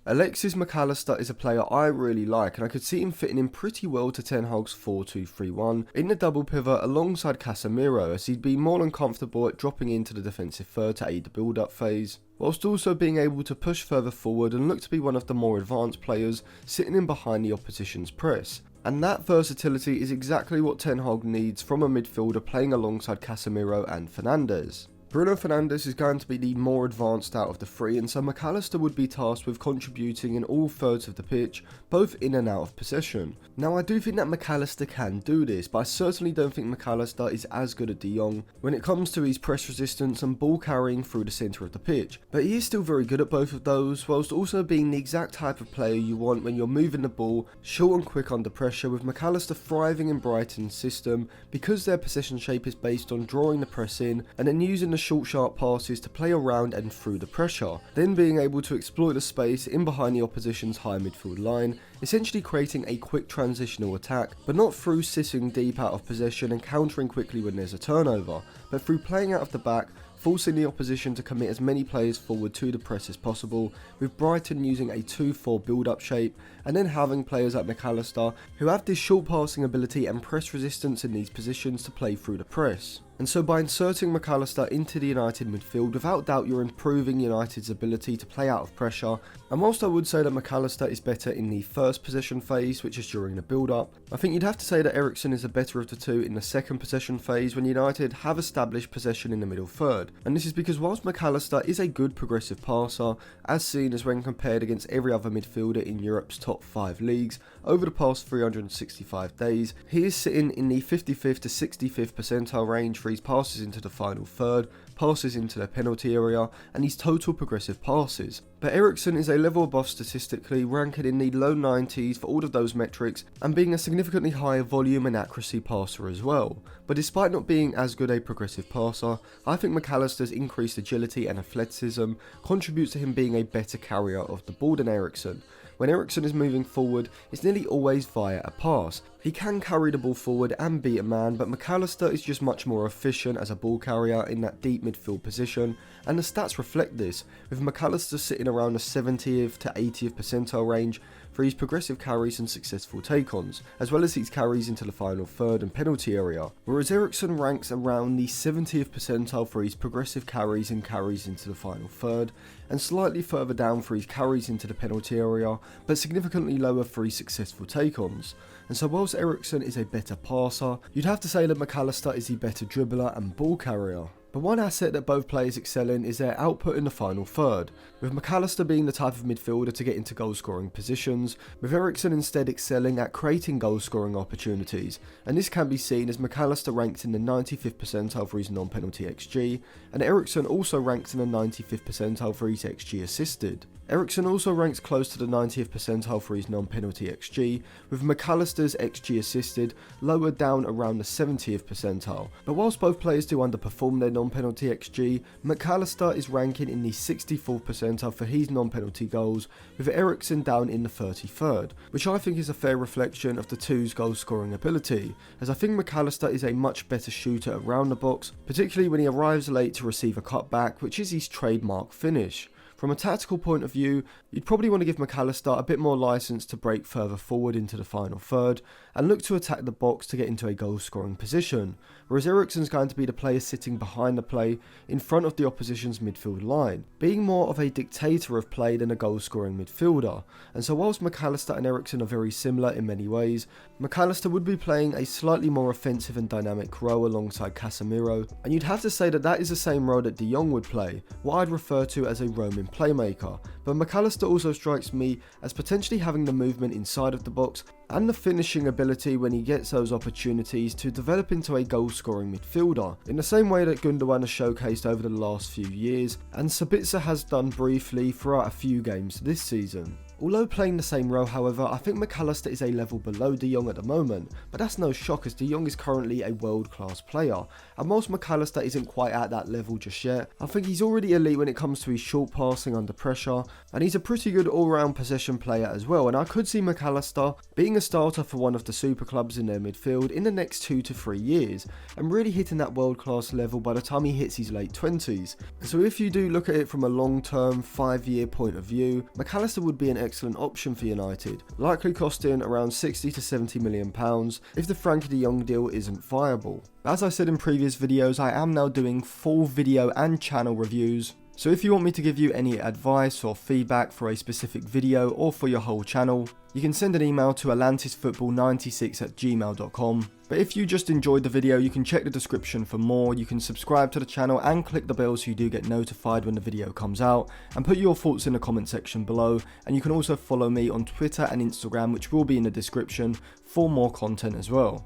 Alexis McAllister is a player I really like, and I could see him fitting in pretty well to Ten Hag's 4-2-3-1 in the double pivot alongside Casemiro, as he'd be more than comfortable at dropping into the defensive third to aid the build-up phase, whilst also being able to push further forward and look to be one of the more advanced players sitting in behind the opposition's press. And that versatility is exactly what Ten Hag needs from a midfielder playing alongside Casemiro and Fernandes. Bruno Fernandes is going to be the more advanced out of the three, and so McAllister would be tasked with contributing in all thirds of the pitch, both in and out of possession. Now I do think that McAllister can do this, but I certainly don't think McAllister is as good as De Jong when it comes to his press resistance and ball carrying through the centre of the pitch. But he is still very good at both of those, whilst also being the exact type of player you want when you're moving the ball short and quick under pressure, with McAllister thriving in Brighton's system because their possession shape is based on drawing the press in and then using the short sharp passes to play around and through the pressure, then being able to exploit the space in behind the opposition's high midfield line, essentially creating a quick transitional attack, but not through sitting deep out of possession and countering quickly when there's a turnover, but through playing out of the back, forcing the opposition to commit as many players forward to the press as possible, with Brighton using a 2-4 build-up shape, and then having players like McAllister who have this short passing ability and press resistance in these positions to play through the press. And so by inserting McAllister into the United midfield, without doubt you're improving United's ability to play out of pressure, and whilst I would say that McAllister is better in the first possession phase, which is during the build-up, I think you'd have to say that Eriksen is the better of the two in the second possession phase when United have established possession in the middle third. And this is because whilst McAllister is a good progressive passer, as seen as when compared against every other midfielder in Europe's top 5 leagues over the past 365 days, he is sitting in the 55th to 65th percentile range for his passes into the final third, passes into the penalty area, and his total progressive passes. But Eriksen is a level above statistically, ranking in the low 90s for all of those metrics, and being a significantly higher volume and accuracy passer as well. But despite not being as good a progressive passer, I think McAllister's increased agility and athleticism contributes to him being a better carrier of the ball than Eriksen. When Eriksen is moving forward, it's nearly always via a pass. He can carry the ball forward and beat a man, but McAllister is just much more efficient as a ball carrier in that deep midfield position, and the stats reflect this, with McAllister sitting around the 70th to 80th percentile range for his progressive carries and successful take-ons, as well as his carries into the final third and penalty area, whereas Eriksen ranks around the 70th percentile for his progressive carries and carries into the final third, and slightly further down for his carries into the penalty area, but significantly lower for his successful take-ons. And so whilst Eriksen is a better passer, you'd have to say that McAllister is the better dribbler and ball carrier. But one asset that both players excel in is their output in the final third, with McAllister being the type of midfielder to get into goal scoring positions, with Eriksen instead excelling at creating goal scoring opportunities, and this can be seen as McAllister ranks in the 95th percentile for his non-penalty XG, and Eriksen also ranks in the 95th percentile for his XG assisted. Eriksen also ranks close to the 90th percentile for his non-penalty XG, with McAllister's XG assisted lower down around the 70th percentile. But whilst both players do underperform their non-penalty XG, McAllister is ranking in the 64th percentile for his non-penalty goals, with Eriksen down in the 33rd, which I think is a fair reflection of the two's goal scoring ability, as I think McAllister is a much better shooter around the box, particularly when he arrives late to receive a cutback, which is his trademark finish. From a tactical point of view, you'd probably want to give McAllister a bit more license to break further forward into the final third and look to attack the box to get into a goal scoring position, whereas Eriksen's going to be the player sitting behind the play in front of the opposition's midfield line, being more of a dictator of play than a goal scoring midfielder. And so whilst McAllister and Eriksen are very similar in many ways, McAllister would be playing a slightly more offensive and dynamic role alongside Casemiro, and you'd have to say that that is the same role that De Jong would play, what I'd refer to as a roaming playmaker. But McAllister also strikes me as potentially having the movement inside of the box and the finishing ability when he gets those opportunities to develop into a goal scoring midfielder, in the same way that Gundogan has showcased over the last few years, and Sabitzer has done briefly throughout a few games this season. Although playing the same role, however, I think McAllister is a level below De Jong at the moment, but that's no shock as De Jong is currently a world-class player, and whilst McAllister isn't quite at that level just yet, I think he's already elite when it comes to his short passing under pressure, and he's a pretty good all-round possession player as well, and I could see McAllister being a starter for one of the super clubs in their midfield in the next 2 to 3 years, and really hitting that world-class level by the time he hits his late 20s. So if you do look at it from a long-term 5-year point of view, McAllister would be an excellent option for United, likely costing around 60 to 70 million pounds if the Frankie de Jong deal isn't viable. As I said in previous videos, I am now doing full video and channel reviews, so if you want me to give you any advice or feedback for a specific video or for your whole channel, you can send an email to atlantisfootball96@gmail.com. But if you just enjoyed the video, you can check the description for more. You can subscribe to the channel and click the bell so you do get notified when the video comes out, and put your thoughts in the comment section below. And you can also follow me on Twitter and Instagram, which will be in the description, for more content as well.